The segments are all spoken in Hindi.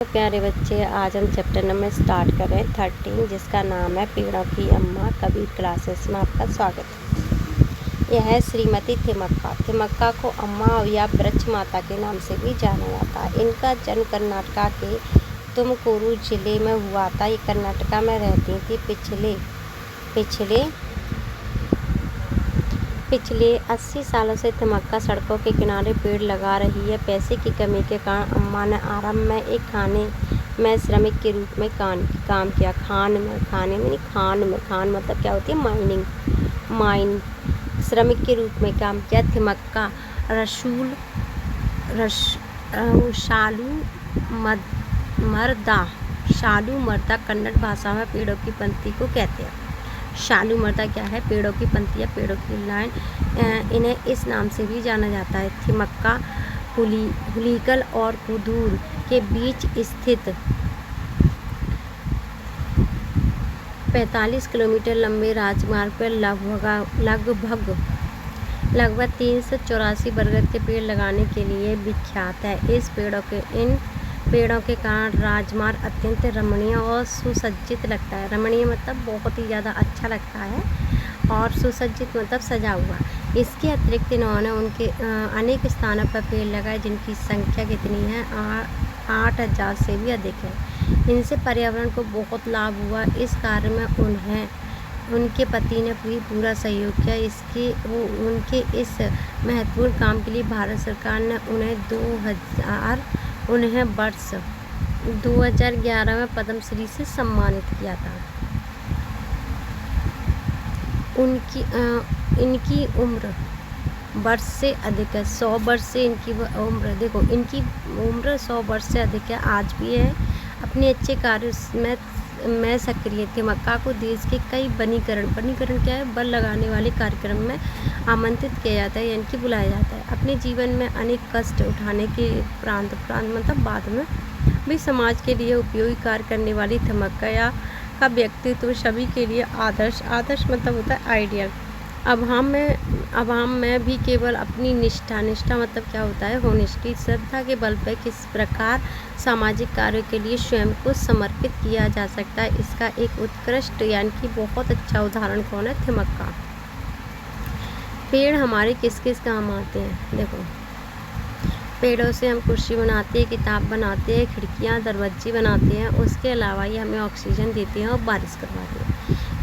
प्यारे बच्चे, आज हम चैप्टर नंबर स्टार्ट कर रहे हैं 13, जिसका नाम है पेड़ों की अम्मा। कबीर क्लासेस में आपका स्वागत है। यह है श्रीमती थिमक्का। थिमक्का को अम्मा या वृक्ष माता के नाम से भी जाना जाता है। इनका जन्म कर्नाटका के तुमकुरू जिले में हुआ था। ये कर्नाटका में रहती थी। पिछले 80 सालों से थिमक्का सड़कों के किनारे पेड़ लगा रही है। पैसे की कमी के कारण अम्मा ने आरंभ में एक खाने में श्रमिक के रूप में काम किया। खान मतलब क्या होती है? माइन श्रमिक के रूप में काम किया। थिमक्का शालू मर्दा कन्नड़ भाषा में पेड़ों की पंक्ति को कहते हैं। शालू मर्दा क्या है? पेड़ों की पंक्ति या पेड़ों की लाइन। इन्हें इस नाम से भी जाना जाता है। थिमक्का हुलीकल और कुदूर के बीच स्थित 45 किलोमीटर लंबे राजमार्ग पर लगभग 384 बरगद के पेड़ लगाने के लिए विख्यात है। इन पेड़ों के कारण राजमार्ग अत्यंत रमणीय और सुसज्जित लगता है। रमणीय मतलब बहुत ही ज़्यादा अच्छा लगता है, और सुसज्जित मतलब सजा हुआ। इसके अतिरिक्त इन्होंने उनके अनेक स्थानों पर पेड़ लगाए, जिनकी संख्या कितनी है? 8000 से भी अधिक है। इनसे पर्यावरण को बहुत लाभ हुआ। इस कार्य में उनके पति ने भी पूरा सहयोग किया। उनके इस महत्वपूर्ण काम के लिए भारत सरकार ने उन्हें वर्ष 2011 में पद्मश्री से सम्मानित किया था। इनकी उम्र वर्ष से अधिक है। 100 वर्ष से इनकी उम्र, देखो इनकी उम्र 100 वर्ष से अधिक है, आज भी है। अपने अच्छे कार्य में सक्रिय थिमक्का को देश के कई वनीकरण क्या है? वन लगाने वाले कार्यक्रम में आमंत्रित किया जाता है, यानी कि बुलाया जाता है। अपने जीवन में अनेक कष्ट उठाने के उपरांत मतलब बाद में भी समाज के लिए उपयोगी कार्य करने वाली थिमक्का का व्यक्तित्व सभी के लिए आदर्श मतलब होता है आइडियल। अब हम में भी केवल अपनी निष्ठा मतलब क्या होता है? होनेस्टी, श्रद्धा के बल पर किस प्रकार सामाजिक कार्यों के लिए स्वयं को समर्पित किया जा सकता है, इसका एक उत्कृष्ट यानी कि बहुत अच्छा उदाहरण कौन है? थिमक्का। पेड़ हमारे किस किस काम आते हैं? देखो, पेड़ों से हम कुर्सी बनाते हैं, किताब बनाते हैं, खिड़कियाँ दरवाजे बनाते हैं। उसके अलावा ये हमें ऑक्सीजन देते हैं और बारिश करवाते हैं।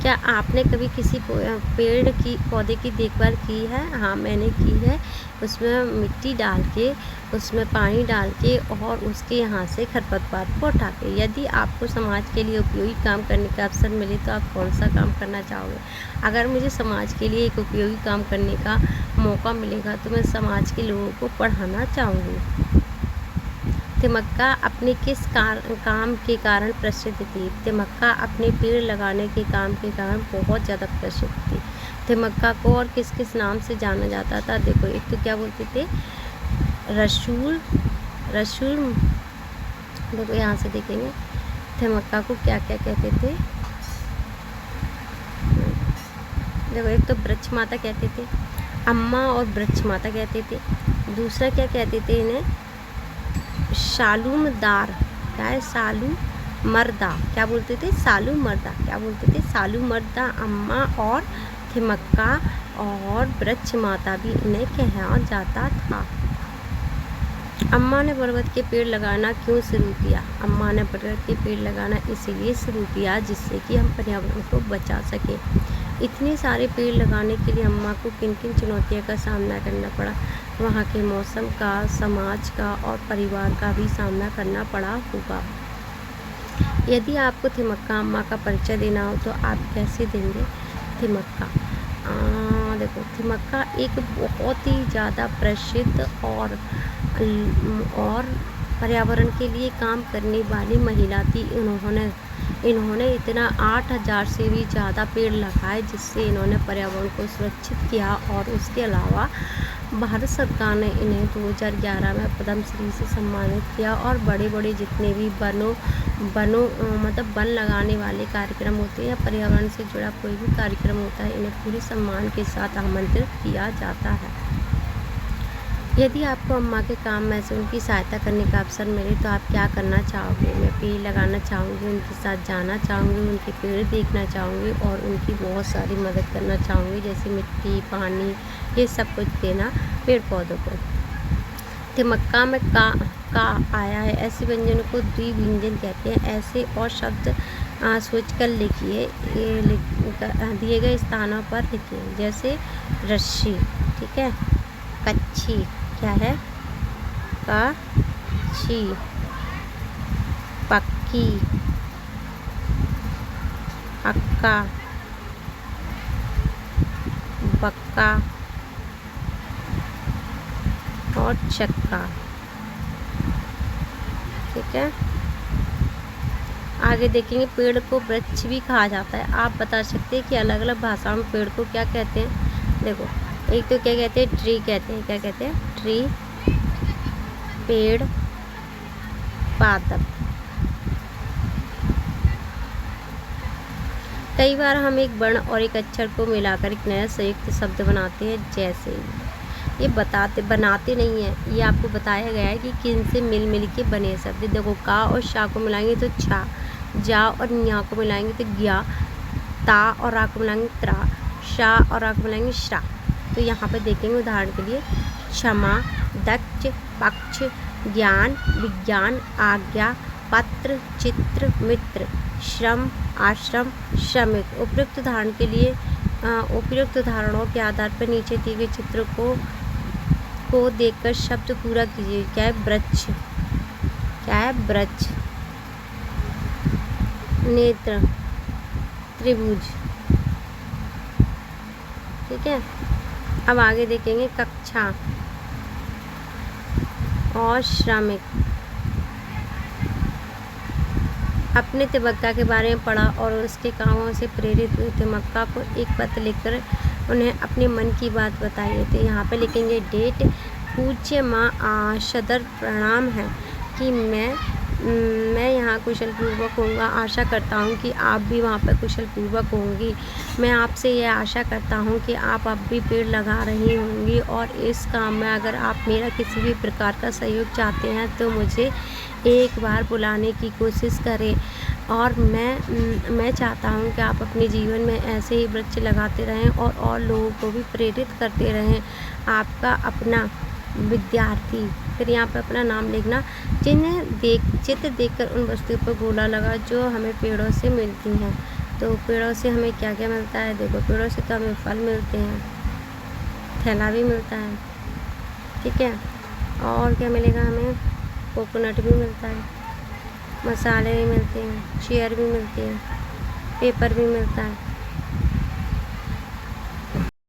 क्या आपने कभी किसी पौधे की देखभाल की है? हाँ, मैंने की है। उसमें मिट्टी डाल के, उसमें पानी डाल के, और उसके यहाँ से खरपतवार को हटा के। यदि आपको समाज के लिए उपयोगी काम करने का अवसर मिले तो आप कौन सा काम करना चाहोगे? अगर मुझे समाज के लिए एक उपयोगी काम करने का मौका मिलेगा तो मैं समाज के लोगों को पढ़ाना चाहूँगी। थिमक्का अपने किस काम के कारण प्रसिद्ध थी? थिमक्का अपने पेड़ लगाने के काम के कारण बहुत ज़्यादा प्रसिद्ध थी। थिमक्का को और किस किस नाम से जाना जाता था? देखो, एक तो क्या बोलते थे? रसूल। देखो, यहाँ से देखेंगे थिमक्का को क्या क्या कहते थे। देखो, एक तो वृक्ष माता कहते थे, अम्मा और वृक्ष माता कहते थे। दूसरा क्या कहते थे इन्हें? शालूमदार। क्या है? सालू मर्दा। क्या बोलते थे? सालू मर्दा। क्या बोलते थे? सालू मर्दा। अम्मा और थिमक्का और वृक्ष माता भी इन्हें कहा जाता था। अम्मा ने बरगद के पेड़ लगाना क्यों शुरू किया? अम्मा ने बरगद के पेड़ लगाना इसलिए शुरू किया जिससे कि हम पर्यावरण को बचा सकें। इतने सारे पेड़ लगाने के लिए अम्मा को किन किन चुनौतियों का सामना करना पड़ा? वहाँ के मौसम का, समाज का और परिवार का भी सामना करना पड़ा होगा। यदि आपको थिमक्का अम्मा का परिचय देना हो तो आप कैसे देंगे? थिमक्का, देखो, थिमक्का एक बहुत ही ज़्यादा प्रसिद्ध और पर्यावरण के लिए काम करने वाली महिला थी। इन्होंने इतना 8000 से भी ज़्यादा पेड़ लगाए, जिससे इन्होंने पर्यावरण को सुरक्षित किया। और उसके अलावा भारत सरकार ने इन्हें 2011 में पद्मश्री से सम्मानित किया। और बड़े बड़े जितने भी मतलब वन लगाने वाले कार्यक्रम होते हैं या पर्यावरण से जुड़ा कोई भी कार्यक्रम होता है, इन्हें पूरे सम्मान के साथ आमंत्रित किया जाता है। यदि आपको अम्मा के काम में से उनकी सहायता करने का अवसर मिले तो आप क्या करना चाहोगे? मैं पेड़ लगाना चाहूँगी, उनके साथ जाना चाहूँगी, उनके पेड़ देखना चाहूँगी और उनकी बहुत सारी मदद करना चाहूँगी, जैसे मिट्टी, पानी, ये सब कुछ देना पेड़ पौधों को। मक्का में का आया है, ऐसे व्यंजनों को द्विव्यंजन कहते हैं। ऐसे और शब्द सोचकर लिखिए, दिए गए स्थानों पर लिखिए, जैसे रस्सी, ठीक है, कच्ची, क्या है, कच्ची, पक्की, पक्का, बक्का और चक्का, ठीक है। आगे देखेंगे, पेड़ को वृक्ष भी कहा जाता है। आप बता सकते हैं कि अलग अलग भाषाओं में पेड़ को क्या कहते हैं? देखो, एक तो क्या कहते हैं, ट्री कहते हैं। क्या कहते हैं? ट्री, पेड़, पादप। कई बार हम एक वर्ण और एक अक्षर को मिलाकर एक नया संयुक्त शब्द बनाते हैं, जैसे ये बनाते नहीं है, ये आपको बताया गया है कि किन से मिल के बने शब्द। देखो, का और शा को मिलाएंगे तो छा, जा और न्या को मिलाएंगे तो ज्ञा, ता और रा को मिलाएंगे त्रा, शा और रा को मिलाएंगे श्रा। तो यहाँ पे देखेंगे उदाहरण के लिए, क्षमा, दक्ष, पक्ष, ज्ञान, विज्ञान, आज्ञा, पत्र, चित्र, मित्र, श्रम, आश्रम, श्रमिक। उपयुक्त उदाहरण के लिए उपयुक्त उदाहरणों के आधार पर नीचे दिए गए चित्र को देखकर शब्द पूरा कीजिए। क्या है? वृक्ष, क्या है? वृक्ष, नेत्र, त्रिभुज, ठीक है। अब आगे देखेंगे, कक्षा और श्रमिक। अपने मक्का के बारे में पढ़ा और उसके कामों से प्रेरित हुए थे। मक्का को एक पत्र लिखकर उन्हें अपने मन की बात बताई थी। यहाँ पे लिखेंगे डेट। पूज्य माँ सदर प्रणाम है कि मैं यहाँ कुशल पूर्वक होऊंगा। आशा करता हूँ कि आप भी वहाँ पर कुशल पूर्वक होंगी। मैं आपसे यह आशा करता हूँ कि आप अब भी पेड़ लगा रही होंगी और इस काम में अगर आप मेरा किसी भी प्रकार का सहयोग चाहते हैं तो मुझे एक बार बुलाने की कोशिश करें। और मैं चाहता हूँ कि आप अपने जीवन में ऐसे ही वृक्ष लगाते रहें और लोगों को भी प्रेरित करते रहें। आपका अपना विद्यार्थी। फिर यहाँ पर अपना नाम लिखना। चित्र देखकर उन वस्तुओं पर गोला लगा जो हमें पेड़ों से मिलती हैं। तो पेड़ों से हमें क्या क्या मिलता है? देखो, पेड़ों से तो हमें फल मिलते हैं, थैला भी मिलता है, ठीक है। और क्या मिलेगा हमें? कोकोनट भी मिलता है, मसाले भी मिलते हैं, चेयर भी मिलती है, पेपर भी मिलता है,